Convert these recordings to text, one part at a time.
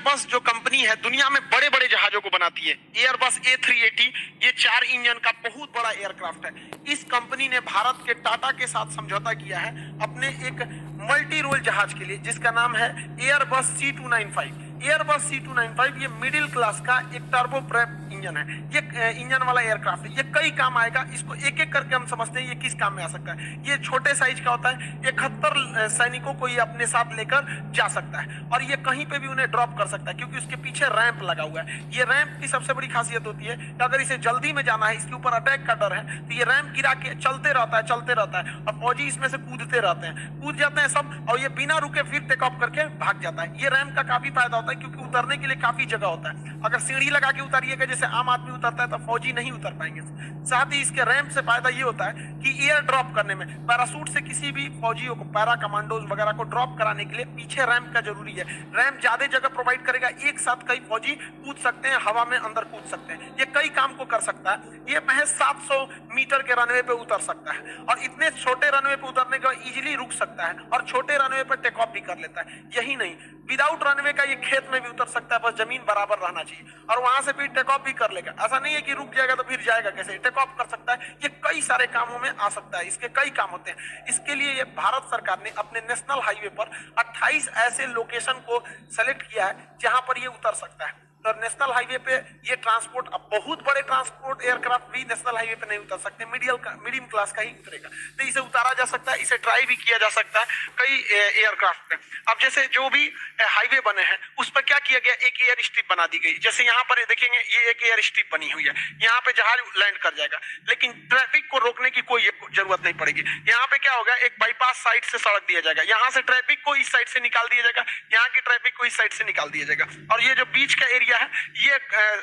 Airbus जो company है दुनिया में बड़े बड़े जहाजों को बनाती है। एयरबस A380 ये 4 इंजन का बहुत बड़ा एयरक्राफ्ट है। इस कंपनी ने भारत के टाटा के साथ समझौता किया है अपने एक मल्टी रोल जहाज के लिए, जिसका नाम है एयरबस C295। एयरबस C295 ये मिडिल क्लास का एक टर्बो प्रेप इंजन है। ये इंजन वाला एयरक्राफ्ट है, ये कई काम आएगा। इसको एक एक करके हम समझते हैं ये किस काम में आ सकता है। ये छोटे साइज का होता है, 71 सैनिकों को ये अपने साथ लेकर जा सकता है और ये कहीं पे भी उन्हें ड्रॉप कर सकता है क्योंकि उसके पीछे रैंप लगा हुआ है। ये रैंप की सबसे बड़ी खासियत होती है कि अगर इसे जल्दी में जाना है, इसके ऊपर अटैक का डर है, तो ये रैंप गिरा के चलते रहता है और फौजी इसमें से कूदते रहते हैं, कूद जाते हैं सब, और ये बिना रुके फिर टेक ऑफ करके भाग जाता है। ये रैंप का काफी फायदा होता है क्योंकि उतरने के लिए काफी जगह होता है। अगर सीढ़ी लगा के उतारिएगा जैसे आम आदमी उतरता है तो फौजी नहीं उतर पाएंगे। साथ ही इसके रैंप से फायदा ये होता है कि एयर ड्रॉप करने में पैराशूट से किसी भी फौजियों को, पैरा कमांडोज वगैरह को ड्रॉप कराने के लिए पीछे रैंप का जरूरी है। रैंप ज्यादा जगह प्रोवाइड करेगा, एक साथ कई फौजी कूद सकते हैं, हवा में अंदर कूद सकते हैं। ये कई काम को कर सकता है। ये महज 700 मीटर के रनवे पे उतर सकता है और इतने छोटे रनवे पे उतरने के बाद इजीली रुक सकता है और छोटे रनवे पे टेक ऑफ भी कर लेता है। यही नहीं, विदाउट रनवे का ये खेत में भी उतर सकता है, बस जमीन बराबर रहना चाहिए और वहां से फिर टेक ऑफ भी कर लेगा। ऐसा नहीं है कि रुक जाएगा तो फिर जाएगा कैसे, टेक ऑफ कर सकता है। ये कई सारे कामों में आ सकता है, इसके कई काम होते हैं। इसके लिए ये भारत सरकार ने अपने नेशनल हाईवे पर 28 ऐसे लोकेशन को सेलेक्ट किया है जहां पर ये उतर सकता है। तो नेशनल हाईवे पे ये ट्रांसपोर्ट, अब बहुत बड़े ट्रांसपोर्ट एयरक्राफ्ट भी नेशनल हाईवे पे नहीं उतर सकते, मीडियम क्लास का ही उतरेगा, तो इसे उतारा जा सकता है, इसे ट्राई भी किया जा सकता है कई एयरक्राफ्ट पे। अब जैसे जो भी हाईवे बने हैं उस पर क्या किया गया, एक एयर स्ट्रिप बना दी गई। जैसे यहाँ पर देखेंगे ये एक एयर स्ट्रिप बनी हुई है, यहाँ पे जहाज लैंड कर जाएगा, लेकिन ट्रैफिक को रोकने की कोई जरूरत नहीं पड़ेगी। यहाँ पे क्या होगा, एक बाईपास साइड से सड़क दिया जाएगा, यहाँ से ट्रैफिक को इस साइड से निकाल दिया जाएगा, यहाँ की ट्रैफिक को इस साइड से निकाल दिया जाएगा और ये जो बीच का एरिया है ये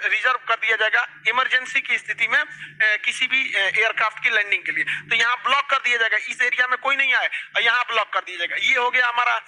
रिजर्व कर दिया जाएगा इमरजेंसी की स्थिति में किसी भी एयरक्राफ्ट की लैंडिंग के लिए। तो यहाँ ब्लॉक कर दिया जाएगा, इस एरिया में कोई नहीं आए और यहाँ ब्लॉक कर दिया जाएगा। ये हो गया हमारा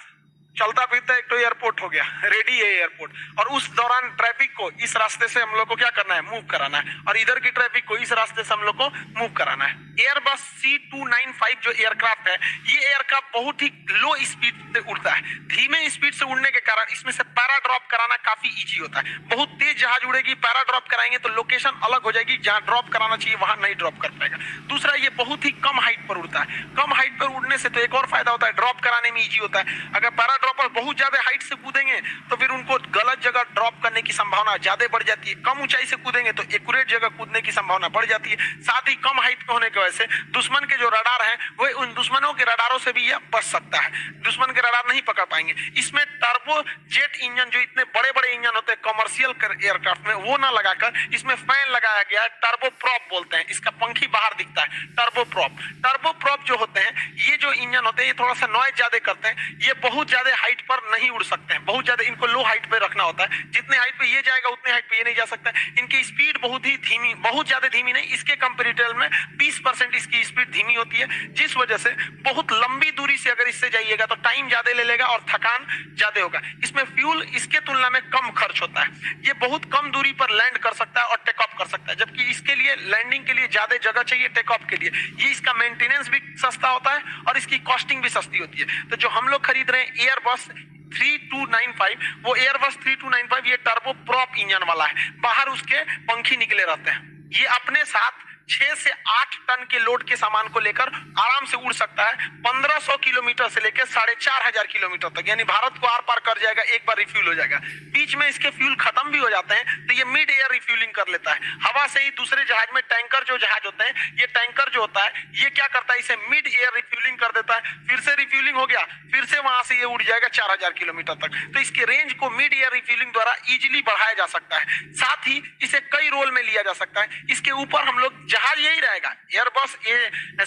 चलता फिरता एक तो एयरपोर्ट हो गया, रेडी है एयरपोर्ट, और उस दौरान ट्रैफिक को इस रास्ते से हम लोग को क्या करना है, मूव कराना है, और इधर की ट्रैफिक को इस रास्ते से हम लोग को मूव कराना है। एयरबस C295 जो एयरक्राफ्ट है, ये एयरक्राफ्ट बहुत ही लो स्पीड से उड़ता है। धीमे स्पीड से उड़ने के कारण इसमें से पैरा ड्रॉप कराना काफी इजी होता है। बहुत तेज जहाज उड़ेगी, पैरा ड्रॉप कराएंगे तो लोकेशन अलग हो जाएगी, जहां ड्रॉप कराना चाहिए वहां नहीं ड्रॉप कर पाएगा। दूसरा, ये बहुत ही कम हाइट पर उड़ता है। कम हाइट पर उड़ने से तो एक और फायदा होता है, ड्रॉप कराने में इजी होता है। अगर पैरा ड्रॉपर बहुत ज्यादा हाइट से कूदेंगे तो फिर उनको गलत जगह ड्रॉप करने की संभावना ज्यादा बढ़ जाती है। कम ऊंचाई से कूदेंगे तो एक्यूरेट जगह कूदने की संभावना बढ़ जाती है। साथ ही कम हाइट पे होने की वजह से दुश्मन के जो रडार हैं वो उन दुश्मनों के रडारों से भी यह बच सकता है, दुश्मन के रडार नहीं पकड़ पाएंगे। इसमें टर्बो जेट इंजन, जो इतने बड़े बड़े इंजन होते हैं कमर्शियल एयरक्राफ्ट में, वो ना लगाकर इसमें फैन लगाया गया है, टर्बो प्रॉप बोलते हैं, इसका पंखी बाहर दिखता है, टर्बो प्रॉप। टर्बो प्रॉप जो होते हैं, ये जो इंजन होते हैं ये थोड़ा सा नॉइज ज्यादा करते हैं, ये बहुत ज्यादा हाइट पर नहीं उड़ सकते हैं, बहुत ज्यादा इनको लो हाइट पे रखना होता है। जितने हाइट पे ये जाएगा उतने हाइट पे ये नहीं जा सकता। इनकी स्पीड बहुत ही धीमी, बहुत ज्यादा धीमी नहीं, इसके कंपेरेटिव में 20% इसकी स्पीड धीमी होती है, जिस वजह से बहुत लंबी दूरी से अगर इससे जाइएगा तो टाइम ज्यादा ले लेगा और थकान ज्यादा होगा। इसमें फ्यूल इसके तुलना में कम खर्च होता है। ये बहुत कम दूरी पर लैंड कर सकता है और टेक ऑफ कर सकता है, जबकि इसके लिए लैंडिंग के लिए ज्यादा जगह चाहिए टेक ऑफ के लिए। ये इसका मेंटेनेंस भी सस्ता होता है और इसकी कॉस्टिंग भी सस्ती होती है। तो जो हम लोग खरीद रहे हैं एयरबस 3295, वो एयरबस 3295 ये टर्बो प्रॉप इंजन वाला है, बाहर उसके पंखी निकले रहते हैं। ये अपने साथ 6 से 8 टन के लोड के सामान को लेकर आराम से उड़ सकता है, 1500 किलोमीटर से लेकर 4500 किलोमीटर तक, यानी भारत को आर पार कर जाएगा, एक बार रिफ्यूल हो जाएगा। बीच में इसके फ्यूल खत्म भी हो जाते हैं तो ये मिड एयर रिफ्यूलिंग कर लेता है, हवा से ही दूसरे जहाज में। टैंकर जो जहाज होते हैं, ये टैंकर जो होता है ये क्या करता है, इसे मिड एयर रिफ्यूलिंग कर देता है, फिर से रिफ्यूलिंग हो गया, फिर से वहां से ये उड़ जाएगा 4000 किलोमीटर तक। तो इसके रेंज को मिड एयर रिफ्यूलिंग द्वारा इजीली बढ़ाया जा सकता है। साथ ही इसे कई रोल में लिया जा सकता है। इसके ऊपर हम लोग जहाज यही रहेगा, एयरबस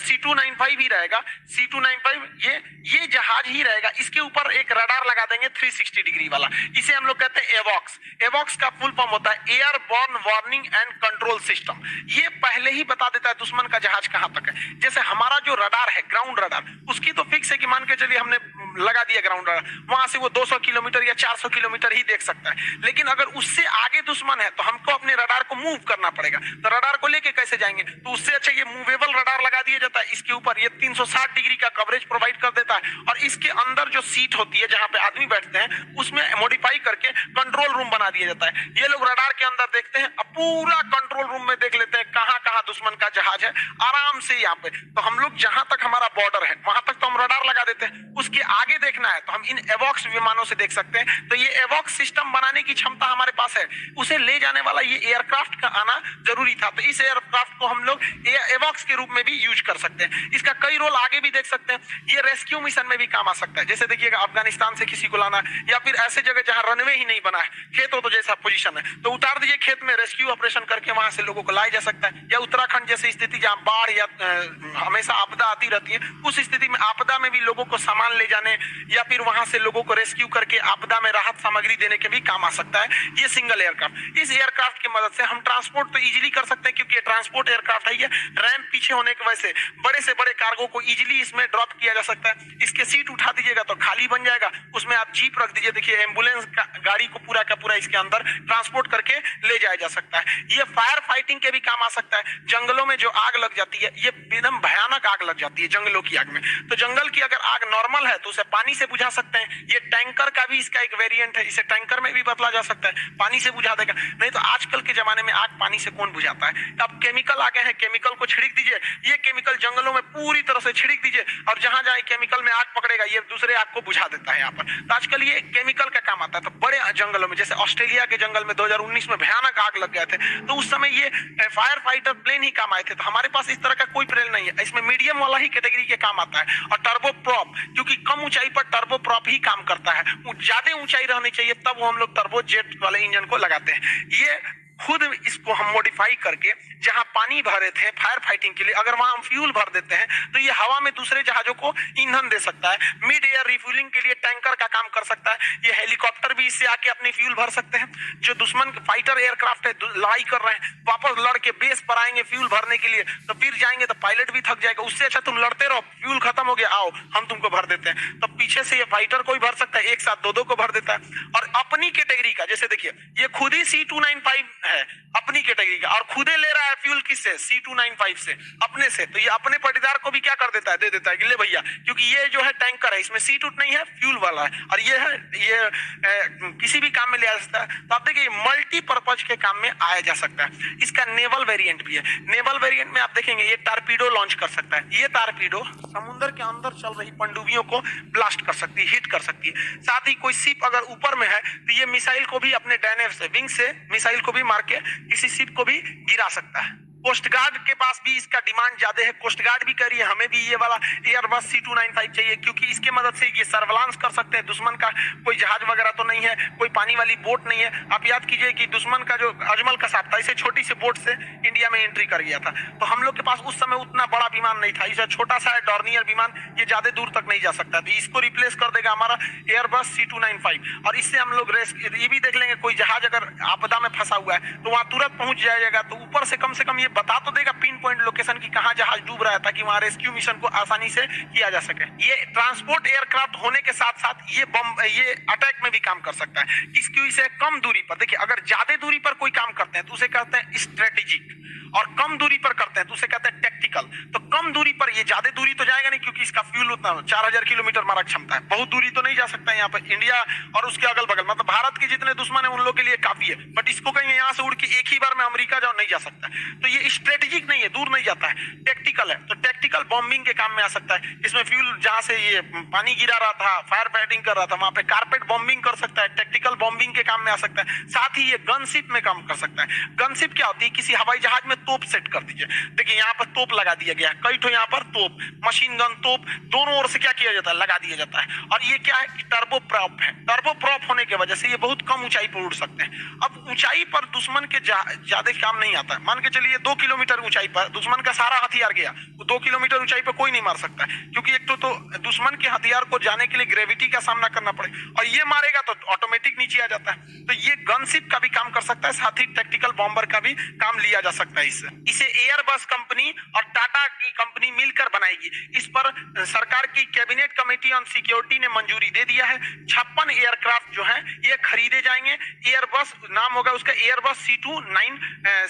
C295 ही रहेगा, C295 ये जहाज ही रहेगा। इसके ऊपर एक रडार लगा देंगे 360 डिग्री वाला, इसे हम लोग कहते हैं एवॉक्स। एवॉक्स का फुल फॉर्म होता है airborne warning and control system. ये पहले ही बता देता है दुश्मन का जहाज कहां तक है। जैसे हमारा जो रडार है, ग्राउंड रडार, उसकी तो फिक्स है कि मान के चलिए हमने लगा दिया ग्राउंड रडार, वहां से वो 200 किलोमीटर या 400 किलोमीटर ही देख सकता है। लेकिन अगर उससे आगे दुश्मन है तो हमको अपने रडार को मूव करना पड़ेगा। तो रडार को लेके कैसे जाएंगे? तो उससे अच्छा ये मूवेबल रडार लगा दिया जाता है। इसके ऊपर ये 360 डिग्री का कवरेज प्रोवाइड कर देता है और इसके अंदर जो सीट होती है जहां पे आदमी बैठते हैं उसमें मॉडिफाई करके कंट्रोल रूम बना दिया जाता है। ये लोग रडार के अंदर देखते हैं, अब पूरा कंट्रोल रूम में देख लेते हैं कहां कहां दुश्मन का जहाज है आराम से यहाँ पे। तो हम लोग जहां तक हमारा बॉर्डर है वहां तक तो हम रडार लगा देते हैं, उसके आगे देखना है तो हम इन एवॉक्स विमानों से देख सकते हैं। तो ये एवॉक्स सिस्टम बनाने की क्षमता हमारे पास है, उसे ले जाने वाला ये एयरक्राफ्ट का आना जरूरी था। तो इस एयरक्राफ्ट को हम लोग एवॉक्स के रूप में भी यूज कर सकते हैं। इसका कई रोल आगे भी देख सकते हैं, ये रेस्क्यू मिशन में भी काम आ सकता है। जैसे देखिएगा अफगानिस्तान से किसी को लाना या फिर ऐसे जगह जहां रनवे ही नहीं बना है, खेत हो तो जैसा पोजीशन है तो उतार दीजिए खेत में, रेस्क्यू ऑपरेशन करके वहां से लोगों को लाया जा सकता है। या उत्तराखंड जैसी स्थिति जहां बाढ़ या हमेशा आपदा आती रहती है, उस स्थिति में आपदा में भी लोगों को सामान ले जाने या फिर वहां से लोगों को रेस्क्यू करके आपदा में राहत सामग्री देने के भी काम आ सकता है ये सिंगल एयरक्राफ्ट। इस एयरक्राफ्ट की मदद से हम ट्रांसपोर्ट तो इजीली कर सकते हैं क्योंकि ये ट्रांसपोर्ट एयरक्राफ्ट है। ये रैंप पीछे होने की वजह से बड़े से बड़े कार्गो को इजीली इसमें ड्रॉप किया जा सकता है। इसके सीट उठा दीजिएगा तो खाली बन जाएगा, उसमें आप जीप रख दीजिए, देखिए एम्बुलेंस गाड़ी को पूरा का पूरा इसके अंदर ट्रांसपोर्ट करके ले जाया जा सकता है। ये फायर फाइटिंग के भी काम आ सकता है। जंगलों में जो आग लग जाती है, ये एकदम भयानक आग लग जाती है जंगलों की आग में, तो जंगल की अगर आग नॉर्मल है तो उसे पानी से बुझा सकते हैं। ये टैंकर का भी इसका एक वेरिएंट है, इसे टैंकर में भी बदला जा सकता है, पानी से बुझा देगा। नहीं तो आजकल के जमाने में आग पानी से कौन बुझाता है? अब केमिकल आ गए हैं, केमिकल को छिड़क दीजिए, ये केमिकल जंगलों में पूरी तरह से छिड़क दीजिए और जहां जहां केमिकल में आग पकड़ेगा ये दूसरे आग को बुझा देता है यहाँ पर। तो आजकल ये केमिकल का काम आता है। तो बड़े जंगलों में, जैसे ऑस्ट्रेलिया के जंगल में 2019 में भयानक आग लग गए थे, तो उस समय ये फायर फाइटर प्लेन ही काम आए थे। तो हमारे पास इस तरह का कोई प्लेन नहीं है, इसमें मीडियम वाला ही कैटेगरी के काम आता है। और टर्बो प्रॉप, क्योंकि कम ऊंचाई पर टर्बो प्रॉप ही काम करता है, ज्यादा ऊंचाई रहनी चाहिए तब वो हम लोग टर्बो जेट वाले इंजन को लगाते हैं। ये खुद इसको हम मॉडिफाई करके जहां पानी भरे थे फायर फाइटिंग के लिए, अगर वहां हम फ्यूल भर देते हैं तो ये हवा में दूसरे जहाजों को ईंधन दे सकता है। मिड एयर रिफ्यूलिंग के लिए टैंकर का काम कर सकता है। ये हेलीकॉप्टर भी इससे आके अपनी फ्यूल भर सकते हैं। जो दुश्मन फाइटर एयरक्राफ्ट है लड़ाई कर रहे हैं, वापस लड़ के बेस पर आएंगे फ्यूल भरने के लिए, तो फिर जाएंगे तो पायलट भी थक जाएगा। उससे अच्छा तुम लड़ते रहो, फ्यूल खत्म हो गया, आओ हम तुमको भर देते हैं। तो पीछे से ये फाइटर को भी भर सकता है, एक साथ दो को भर देता है। और अपनी कैटेगरी का, जैसे देखिए ये खुद ही C295 है अपनी कैटेगरी का, और खुदे ले रहा है फ्यूल किससे? C295 से, अपने से। तो ये अपने पटीदार को भी क्या कर देता है? दे देता है कि ले भैया, क्योंकि ये जो है टैंकर है, इसमें सीट उठ नहीं है, फ्यूल वाला है, और ये है ये किसी भी काम में ले आ सकता है। तो आप देखिए मल्टीपर्पज के काम में आया जा सकता है। इसका नेवल वेरिएंट भी है। नेवल वेरिएंट में आप देखेंगे ये टारपीडो लॉन्च कर सकता है। ये टारपीडो समुद्र के अंदर चल रही पनडुब्बियों को ब्लास्ट कर सकती है, हिट कर सकती है। साथ ही कोई शिप अगर ऊपर में है तो ये मिसाइल को भी अपने डायनेम से, विंग से मिसाइल को भी मार के किसी शिप को भी गिरा सकता है। कोस्ट गार्ड के पास भी इसका डिमांड ज्यादा है, कोस्ट गार्ड भी कह रही है हमें भी ये वाला एयरबस C295 चाहिए, क्योंकि इसके मदद से ये सर्वेलांस कर सकते हैं। दुश्मन का कोई जहाज वगैरह तो नहीं है, कोई पानी वाली बोट नहीं है। आप याद कीजिए कि दुश्मन का जो अजमल कसाब था, इसे छोटी सी बोट से इंडिया में एंट्री कर गया था। तो हम लोग के पास उस समय उतना बड़ा विमान नहीं था, इसे छोटा सा है डॉर्नियर विमान, ये ज्यादा दूर तक नहीं जा सकता। तो इसको रिप्लेस कर देगा हमारा एयरबस C295, और इससे हम लोग ये भी देख लेंगे कोई जहाज अगर आपदा में फंसा हुआ है तो वहां तुरंत पहुंच जाएगा। तो ऊपर से कम ये बता तो देगा पिन पॉइंट लोकेशन की कहां जहाज डूब रहा है, ताकि वहां रेस्क्यू मिशन को आसानी से किया जा सके। ये ट्रांसपोर्ट एयरक्राफ्ट होने के साथ साथ ये अटैक में भी काम कर सकता है। इसकी इसे कम दूरी पर, देखिए अगर ज्यादा दूरी पर कोई काम करते हैं तो उसे कहते हैं स्ट्रेटेजिक, और कम दूरी पर करते हैं तो उसे कहते हैं टेक्टिकल। तो कम दूरी पर, ये ज्यादा दूरी तो जाएगा नहीं क्योंकि इसका फ्यूल उतना 4000 किलोमीटर मारक क्षमता है, बहुत दूरी तो नहीं जा सकता है। यहाँ पर इंडिया और उसके अगल बगल मतलब भारत के जितने दुश्मन है उन लोगों के लिए काफी है, बट इसको कहीं यहाँ से उड़ के एक ही बार में अमेरिका जाओ नहीं जा सकता। तो ये स्ट्रेटेजिक नहीं है, दूर नहीं जाता है, टेक्टिकल है। तो टेक्टिकल बॉम्बिंग के काम में आ सकता है। इसमें फ्यूल जहां से ये पानी गिरा रहा था, फायर फाइटिंग कर रहा था, वहां पे कारपेट बॉम्बिंग कर सकता है, टेक्टिकल बॉम्बिंग के काम में आ सकता है। साथ ही ये गनशिप में काम कर सकता है। गनशिप क्या होती है? किसी हवाई जहाज में तोप सेट कर दीजिए, देखिए यहाँ पर तोप लगा दिया गया है, कई ठो यहाँ पर तोप, मशीन गन तोप, दोनों ओर से क्या किया जाता है? लगा दिया जाता है। और ये क्या है कि टर्बो प्रॉप है। टर्बो प्रॉप होने की वजह से ये बहुत कम ऊंचाई पर उड़ सकते हैं। अब ऊंचाई पर दुश्मन के ज्यादा काम नहीं आता है। मान के चलिए 2 किलोमीटर ऊंचाई पर दुश्मन का सारा हथियार गया, 2 किलोमीटर किलोमीटर ऊंचाई पे कोई नहीं मार सकता है, क्योंकि एक तो दुश्मन के हथियार को जाने के लिए ग्रेविटी का सामना करना पड़े, और ये मारेगा तो ऑटोमेटिक नीचे आ जाता है। तो ये गनशिप का भी काम कर सकता है, साथ ही टैक्टिकल बॉम्बर का भी काम लिया जा सकता है इससे। इसे एयरबस कंपनी और टाटा की कंपनी मिलकर बनाएगी। इस पर सरकार की कैबिनेट कमेटी ऑन सिक्योरिटी ने मंजूरी दे दिया है। 56 एयरक्राफ्ट जो है ये खरीदे जाएंगे। एयरबस नाम होगा उसका, एयरबस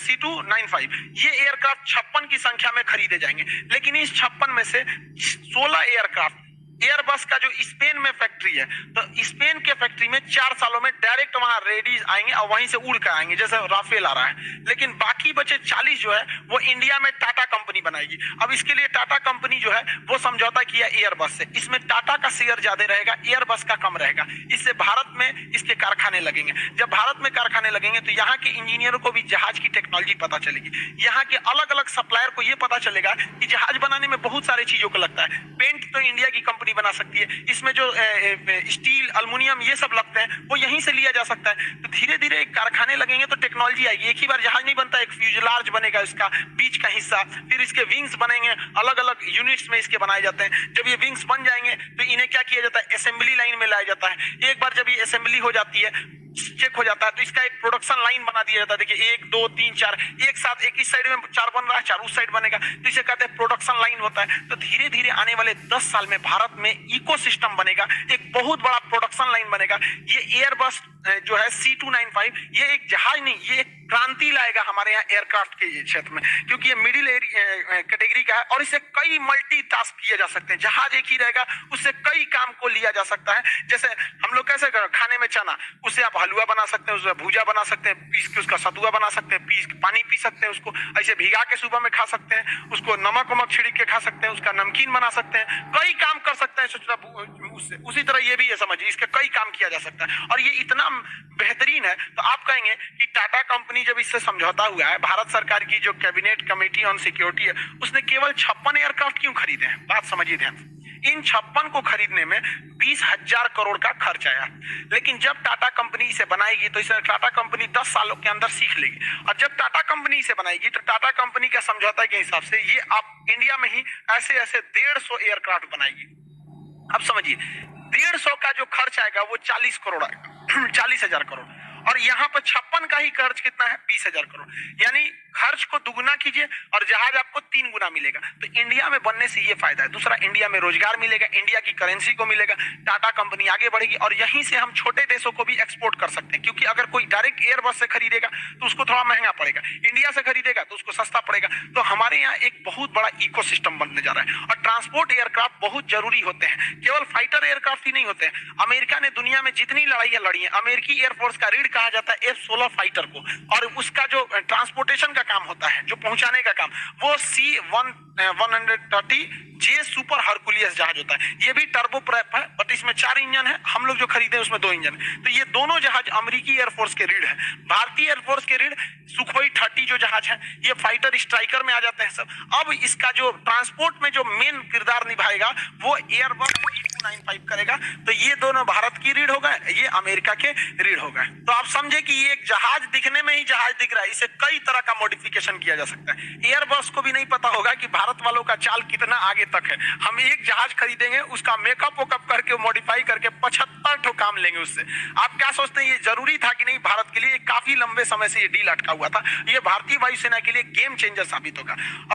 C295। ये एयरक्राफ्ट 56 की संख्या में खरीदे जाएंगे, लेकिन इस 56 में से 16 एयरक्राफ्ट एयरबस का जो स्पेन में फैक्ट्री है, तो स्पेन के फैक्ट्री में 4 सालों में डायरेक्ट वहां रेडी आएंगे और वहीं से उड़ कर आएंगे, जैसे राफेल आ रहा है। लेकिन बाकी बचे 40 जो है वो इंडिया में टाटा कंपनी बनाएगी। अब इसके लिए टाटा कंपनी जो है वो समझौता किया एयरबस से। इसमें टाटा का शेयर ज्यादा रहेगा, एयरबस का कम रहेगा। इससे भारत में इसके कारखाने लगेंगे। जब भारत में कारखाने लगेंगे तो यहाँ के इंजीनियरों को भी जहाज की टेक्नोलॉजी पता चलेगी। यहाँ के अलग अलग सप्लायर को यह पता चलेगा कि जहाज बनाने में बहुत सारी चीजों को लगता है। पेंट तो इंडिया की कंपनी बना सकती है, इसमें जो स्टील, एल्युमिनियम ये सब लगते हैं वो यहीं से लिया जा सकता है। तो धीरे धीरे कारखाने लगेंगे तो टेक्नोलॉजी आएगी। एक ही बार जहाज नहीं बनता, एक फ्यूजलार्ज बनेगा, इसका बीच का हिस्सा, फिर इसके विंग्स बनेंगे, अलग अलग यूनिट्स में इसके बनाए जाते हैं। जब ये विंग्स बन जाएंगे तो इन्हें क्या किया जाता है, असेंबली लाइन में लाया जाता है। एक बार जब ये असेंबली हो जाती है, चेक हो जाता है, तो इसका एक प्रोडक्शन लाइन बना दिया जाता है। देखिए 1 2 3 4 एक साथ, एक इस साइड में 4 बन रहा है, 4 उस साइड बनेगा, तो इसे कहते हैं प्रोडक्शन लाइन होता है। तो धीरे धीरे आने वाले 10 साल में भारत में इकोसिस्टम बनेगा, एक बहुत बड़ा प्रोडक्शन लाइन बनेगा। ये एयरबस जो है C295 ये एक जहाज नहीं, ये एक क्रांति लाएगा हमारे यहाँ एयरक्राफ्ट के क्षेत्र में, क्योंकि ये मिडिल कैटेगरी का है और इसे कई मल्टीटास्क किए जा सकते हैं। जहाज एक ही रहेगा, उससे कई काम को लिया जा सकता है। जैसे हम लोग कैसे खाने में चना, उससे आप हलवा बना सकते हैं, उससे भूजा बना सकते हैं, पीस के उसका सतुआ बना सकते हैं, पीस पानी पी सकते हैं, उसको ऐसे भिगा के सुबह में खा सकते हैं, उसको नमक वमक छिड़क के खा सकते हैं, उसका नमकीन बना सकते हैं, कई काम कर सकते हैं उससे। उसी तरह ये भी है, समझिए इसका कई काम किया जा सकता है और ये इतना बेहतरीन है। तो आप कहेंगे कि टाटा कंपनी जब इससे समझौता हुआ है, भारत सरकार की जो कैबिनेट कमेटी ऑन सिक्योरिटी है उसने केवल 56 एयरक्राफ्ट क्यों खरीदे हैं? बात समझिए ध्यान से। इन 56 को खरीदने में 20,000 करोड़ का खर्च आया, लेकिन जब टाटा कंपनी इसे बनाएगी तो इसे टाटा कंपनी 10 सालों के अंदर सीख लेगी। और जब टाटा कंपनी इसे बनाएगी तो टाटा कंपनी का समझौता के हिसाब से ये आप इंडिया में ही ऐसे ऐसे 150 एयरक्राफ्ट बनाएगी। अब समझिए 150 का जो खर्च आएगा वो 40 करोड़ आएगा, 40,000 करोड़, और यहाँ पर 56 का ही खर्च कितना है, 20,000 करोड़। यानी खर्च को दुगुना कीजिए और जहाज आपको 3 गुना मिलेगा। तो इंडिया में बनने से ये फायदा है। दूसरा, इंडिया में रोजगार मिलेगा, इंडिया की करेंसी को मिलेगा, टाटा कंपनी आगे बढ़ेगी और यहीं से हम छोटे देशों को भी एक्सपोर्ट कर सकते हैं, क्योंकि अगर कोई डायरेक्ट एयरबस से खरीदेगा तो उसको थोड़ा महंगा पड़ेगा, इंडिया से खरीदेगा तो उसको सस्ता पड़ेगा। तो हमारे यहाँ एक बहुत बड़ा इकोसिस्टम बनने जा रहा है और ट्रांसपोर्ट एयरक्राफ्ट बहुत जरूरी होते हैं। केवल फाइटर एयरक्राफ्ट ही नहीं होते हैं। अमेरिका ने दुनिया में जितनी लड़ाइयां लड़ी है, अमेरिकी एयरफोर्स का रीढ़ कहा जाता है F-16 फाइटर को, और उसका जो ट्रांसपोर्टेशन का काम होता है, जो पहुंचाने का काम, वो C-130 जे सुपर हरकुलियस जहाज होता है। ये भी टर्बो प्रैप है, बट इसमें 4 इंजन है। हम लोग जो खरीदे उसमें 2 इंजन है। तो ये दोनों जहाज अमेरिकी एयरफोर्स के रीढ़ है। भारतीय एयरफोर्स के रीढ़ सुखोई 30 जो जहाज है, ये फाइटर स्ट्राइकर में आ जाते हैं सब। अब इसका जो ट्रांसपोर्ट में जो मेन किरदार निभाएगा वो एयरबस C295 करेगा। तो ये दोनों भारत की रीढ़ होगा, ये अमेरिका के रीढ़ होगा। तो आप समझे कि ये एक जहाज दिखने में ही जहाज दिख रहा है, इसे कई तरह का मॉडिफिकेशन किया जा सकता है। एयरबस को भी नहीं पता होगा कि भारत वालों का चाल कितना आगे तक है। हम एक जहाज खरीदेंगे, उसका मेकअप वोकअप करके मॉडिफाई करके 75 ठो काम लेंगे उससे। आप क्या सोचते हैं ये जरूरी था कि नहीं? भारत के लिए काफी लंबे समय से ये डील अटका हुआ था। ये भारतीय वायुसेना के लिए गेम चेंजर साबित होगा।